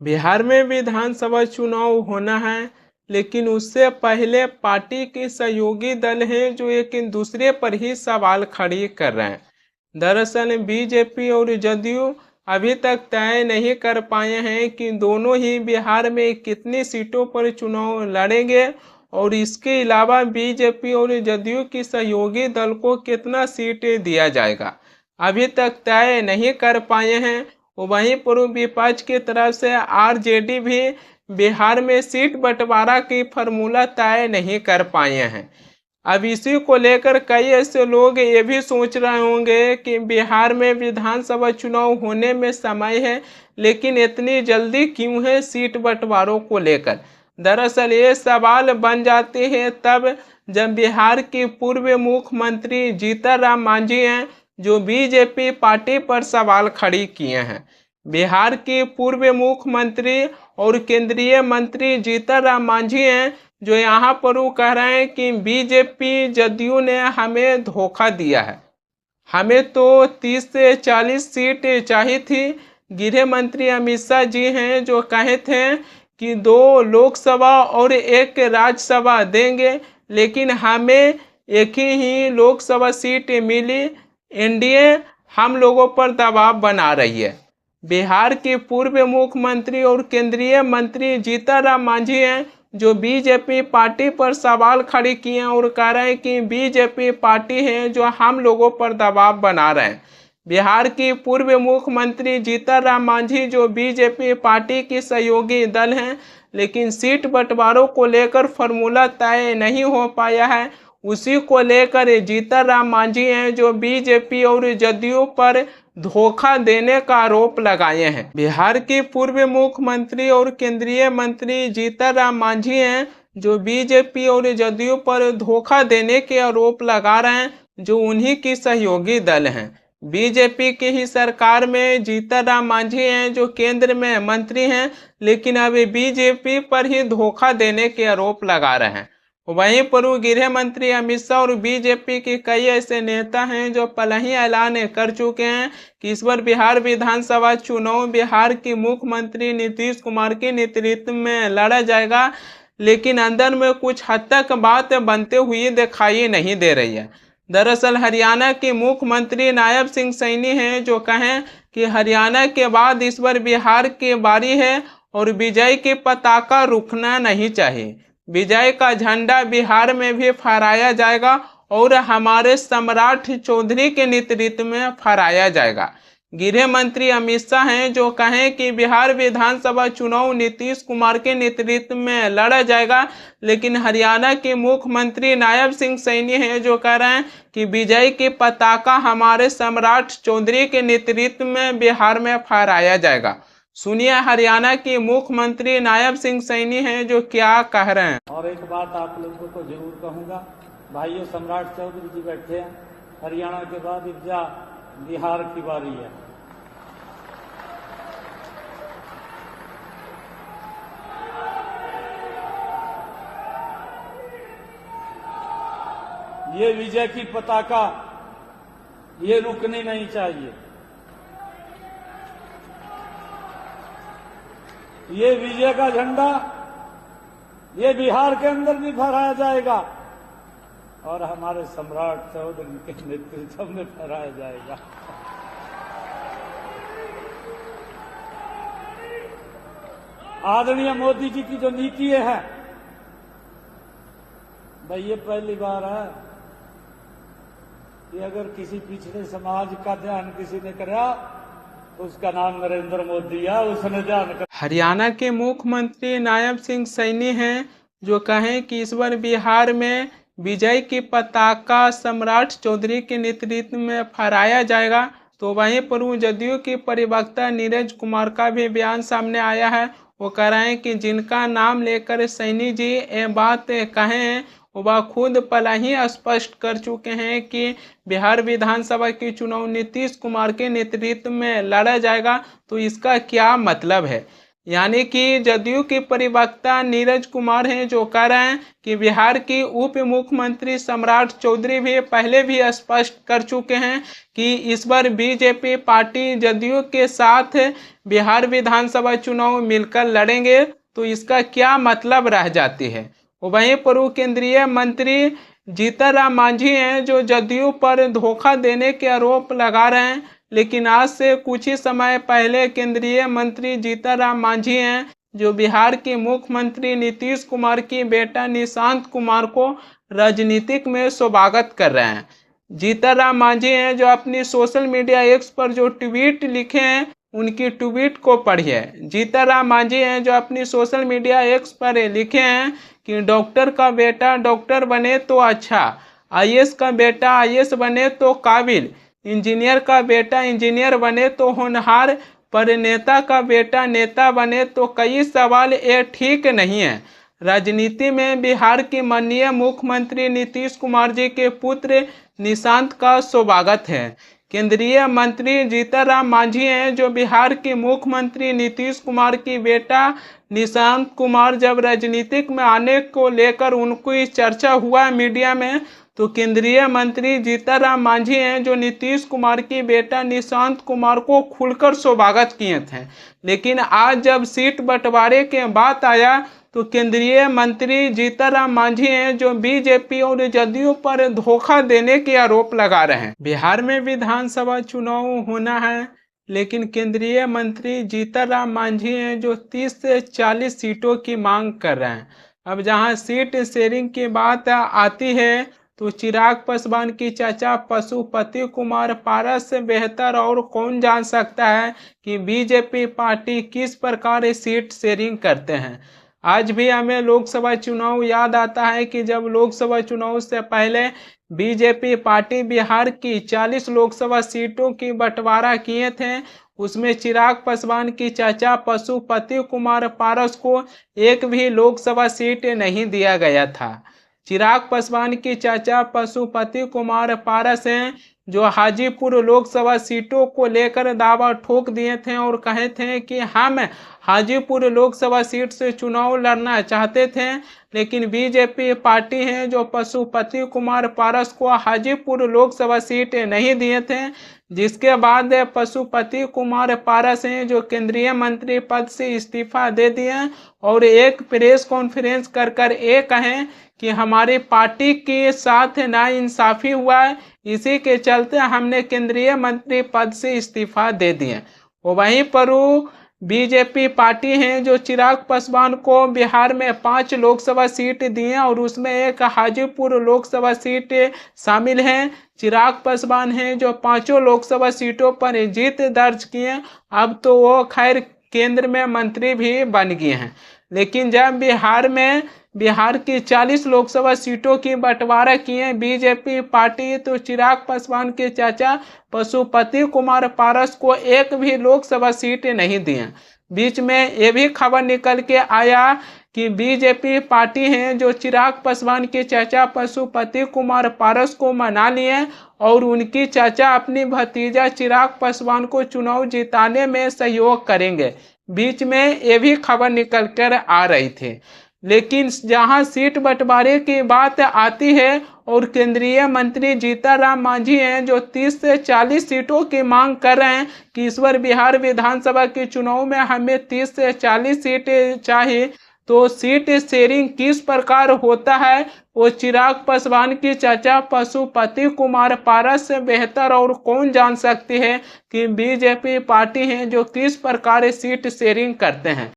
बिहार में विधानसभा चुनाव होना है, लेकिन उससे पहले पार्टी के सहयोगी दल हैं जो एक दूसरे पर ही सवाल खड़ी कर रहे हैं। दरअसल बीजेपी और जदयू अभी तक तय नहीं कर पाए हैं कि दोनों ही बिहार में कितनी सीटों पर चुनाव लड़ेंगे और इसके अलावा बीजेपी और जदयू की सहयोगी दल को कितना सीट दिया जाएगा, अभी तक तय नहीं कर पाए हैं। वहीं पूर्व विपक्ष की तरफ से आरजेडी भी बिहार में सीट बंटवारा की फॉर्मूला तय नहीं कर पाए हैं। अब इसी को लेकर कई ऐसे लोग ये भी सोच रहे होंगे कि बिहार में विधानसभा चुनाव होने में समय है, लेकिन इतनी जल्दी क्यों है सीट बंटवारों को लेकर। दरअसल ये सवाल बन जाते हैं तब जब बिहार के पूर्व मुख्यमंत्री जीतन राम मांझी हैं जो बीजेपी पार्टी पर सवाल खड़ी किए हैं। बिहार के पूर्व मुख्यमंत्री और केंद्रीय मंत्री जीतन राम मांझी हैं जो यहाँ पर वो कह रहे हैं कि बीजेपी जदयू ने हमें धोखा दिया है, हमें तो 30 से 40 सीट चाहिए थी। गृह मंत्री अमित शाह जी हैं जो कहे थे कि 2 लोकसभा और 1 राज्यसभा देंगे, लेकिन हमें एक ही लोकसभा सीट मिली। एनडीए हम लोगों पर दबाव बना रही है। बिहार के पूर्व मुख्यमंत्री और केंद्रीय मंत्री जीतन राम मांझी हैं जो बीजेपी पार्टी पर सवाल खड़े किए हैं और कह रहे हैं कि बीजेपी पार्टी है जो हम लोगों पर दबाव बना रहे हैं। बिहार की पूर्व मुख्यमंत्री जीतन राम मांझी जो बीजेपी पार्टी की सहयोगी दल हैं, लेकिन सीट बंटवारों को लेकर फॉर्मूला तय नहीं हो पाया है। उसी को लेकर जीतन राम मांझी हैं जो बीजेपी और जदयू पर धोखा देने का आरोप लगाए हैं। बिहार के पूर्व मुख्यमंत्री और केंद्रीय मंत्री जीतन राम मांझी हैं जो बीजेपी और जदयू पर धोखा देने के आरोप लगा रहे हैं जो उन्हीं की सहयोगी दल हैं। बीजेपी की ही सरकार में जीतन राम मांझी हैं जो केंद्र में मंत्री हैं, लेकिन अभी बीजेपी पर ही धोखा देने के आरोप लगा रहे हैं। वहीं पूर्व गृह मंत्री अमित शाह और बीजेपी के कई ऐसे नेता हैं जो पहले ही ऐलान कर चुके हैं कि इस बार बिहार विधानसभा चुनाव बिहार के मुख्यमंत्री नीतीश कुमार के नेतृत्व में लड़ा जाएगा, लेकिन अंदर में कुछ हद तक बात बनते हुए दिखाई नहीं दे रही है। दरअसल हरियाणा के मुख्यमंत्री नायब सिंह सैनी हैं जो कहें कि हरियाणा के बाद इस बार बिहार की बारी है और विजय की पताका रुकना नहीं चाहिए। विजय का झंडा बिहार में भी फहराया जाएगा और हमारे सम्राट चौधरी के नेतृत्व में फहराया जाएगा। गृह मंत्री अमित शाह हैं जो कहें कि बिहार विधानसभा चुनाव नीतीश कुमार के नेतृत्व में लड़ा जाएगा, लेकिन हरियाणा के मुख्यमंत्री नायब सिंह सैनी हैं जो कह रहे हैं कि विजय की पताका हमारे सम्राट चौधरी के नेतृत्व में बिहार में फहराया जाएगा। सुनिए हरियाणा के मुख्यमंत्री नायब सिंह सैनी हैं जो क्या कह रहे हैं। और एक बात आप लोगों को जरूर कहूंगा, भाइयों, सम्राट चौधरी जी बैठे हैं, हरियाणा के बाद इब्जा बिहार की बारी है। ये विजय की पताका ये रुकनी नहीं चाहिए। ये विजय का झंडा ये बिहार के अंदर भी फहराया जाएगा और हमारे सम्राट चौधरी के नेतृत्व में फहराया जाएगा। आदरणीय मोदी जी की जो नीति है भाई, ये पहली बार है कि अगर किसी पिछड़े समाज का ध्यान किसी ने करा उसका नाम नरेंद्र मोदी है, उसने ध्यान कर। हरियाणा के मुख्यमंत्री नायब सिंह सैनी हैं जो कहें कि इस बार बिहार में विजय की पताका सम्राट चौधरी के नेतृत्व में फहराया जाएगा। तो वहीं पूर्व जदयू के प्रवक्ता नीरज कुमार का भी बयान सामने आया है। वो कह रहे हैं कि जिनका नाम लेकर सैनी जी ये बात कहे हैं वह खुद पहले ही स्पष्ट कर चुके हैं कि बिहार विधानसभा की चुनाव नीतीश कुमार के नेतृत्व में लड़ा जाएगा। तो इसका क्या मतलब है? यानी कि जदयू के प्रवक्ता नीरज कुमार हैं जो कह रहे हैं कि बिहार की उप मुख्यमंत्री सम्राट चौधरी भी पहले भी स्पष्ट कर चुके हैं कि इस बार बीजेपी पार्टी जदयू के साथ बिहार विधानसभा चुनाव मिलकर लड़ेंगे, तो इसका क्या मतलब रह जाती है। वहीं पूर्व केंद्रीय मंत्री जीतन राम मांझी हैं जो जदयू पर धोखा देने के आरोप लगा रहे हैं, लेकिन आज से कुछ ही समय पहले केंद्रीय मंत्री जीतन राम मांझी हैं जो बिहार के मुख्यमंत्री नीतीश कुमार की बेटा निशांत कुमार को राजनीतिक में स्वागत कर रहे हैं। जीतन राम मांझी हैं जो अपनी सोशल मीडिया एक्स पर जो ट्वीट लिखे हैं उनकी ट्वीट को पढ़िए। जीतन राम मांझी हैं जो अपनी सोशल मीडिया एक्स पर लिखे हैं कि डॉक्टर का बेटा डॉक्टर बने तो अच्छा, आईएएस का बेटा आईएएस बने तो काबिल, इंजीनियर का बेटा इंजीनियर बने तो होनहार, पर नेता का बेटा नेता बने तो कई सवाल ये ठीक नहीं है। राजनीति में बिहार के माननीय मुख्यमंत्री नीतीश कुमार जी के पुत्र निशांत का स्वागत है। केंद्रीय मंत्री जीतन राम मांझी हैं जो बिहार के मुख्यमंत्री नीतीश कुमार की बेटा निशांत कुमार जब राजनीतिक में आने को लेकर उनकी चर्चा हुआ मीडिया में, तो केंद्रीय मंत्री जीतन राम मांझी हैं जो नीतीश कुमार की बेटा निशांत कुमार को खुलकर स्वागत किए थे। लेकिन आज जब सीट बंटवारे के बात आया तो केंद्रीय मंत्री जीतन राम मांझी हैं जो बीजेपी और जदयू पर धोखा देने के आरोप लगा रहे हैं। बिहार में विधानसभा चुनाव होना है, लेकिन केंद्रीय मंत्री जीतन राम मांझी हैं जो 30 से 40 सीटों की मांग कर रहे हैं। अब जहां सीट शेयरिंग की बात आती है तो चिराग पासवान की चाचा पशुपति कुमार पारस से बेहतर और कौन जान सकता है कि बीजेपी पार्टी किस प्रकार सीट शेयरिंग करते हैं। आज भी हमें लोकसभा चुनाव याद आता है कि जब लोकसभा चुनाव से पहले बीजेपी पार्टी बिहार की 40 लोकसभा सीटों की बंटवारा किए थे, उसमें चिराग पासवान की चाचा पशुपति कुमार पारस को एक भी लोकसभा सीट नहीं दिया गया था। चिराग पासवान की चाचा पशुपति कुमार पारस हैं जो हाजीपुर लोकसभा सीटों को लेकर दावा ठोक दिए थे और कहे थे कि हम हाजीपुर लोकसभा सीट से चुनाव लड़ना चाहते थे, लेकिन बीजेपी पार्टी है जो पशुपति कुमार पारस को हाजीपुर लोकसभा सीट नहीं दिए थे, जिसके बाद पशुपति कुमार पारस हैं जो केंद्रीय मंत्री पद से इस्तीफा दे दिए और एक प्रेस कॉन्फ्रेंस कर ये कहें कि हमारी पार्टी के साथ नाइंसाफी हुआ है, इसी के चलते हमने केंद्रीय मंत्री पद से इस्तीफा दे दिए। वहीं पर बीजेपी पार्टी हैं जो चिराग पासवान को बिहार में 5 लोकसभा सीट दिए और उसमें एक हाजीपुर लोकसभा सीट शामिल है। चिराग पासवान हैं जो 5 लोकसभा सीटों पर जीत दर्ज किए, अब तो वो खैर केंद्र में मंत्री भी बन गए हैं। लेकिन जब बिहार की 40 लोकसभा सीटों की बंटवारा किए बीजेपी पार्टी, तो चिराग पासवान के चाचा पशुपति कुमार पारस को एक भी लोकसभा सीट नहीं दिए। बीच में ये भी खबर निकल के आया कि बीजेपी पार्टी है जो चिराग पासवान के चाचा पशुपति कुमार पारस को मना लिए और उनकी चाचा अपनी भतीजा चिराग पासवान को चुनाव जिताने में सहयोग करेंगे। बीच में ये भी खबर निकल कर आ रही थी। लेकिन जहां सीट बंटवारे की बात आती है और केंद्रीय मंत्री जीतन राम मांझी हैं जो 30 से 40 सीटों की मांग कर रहे हैं कि इस बार बिहार विधानसभा के चुनाव में हमें 30 से 40 सीटें चाहिए, तो सीट शेयरिंग किस प्रकार होता है वो चिराग पासवान की चाचा पशुपति कुमार पारस से बेहतर और कौन जान सकती है कि बीजेपी पार्टी है जो किस प्रकार सीट शेयरिंग करते हैं।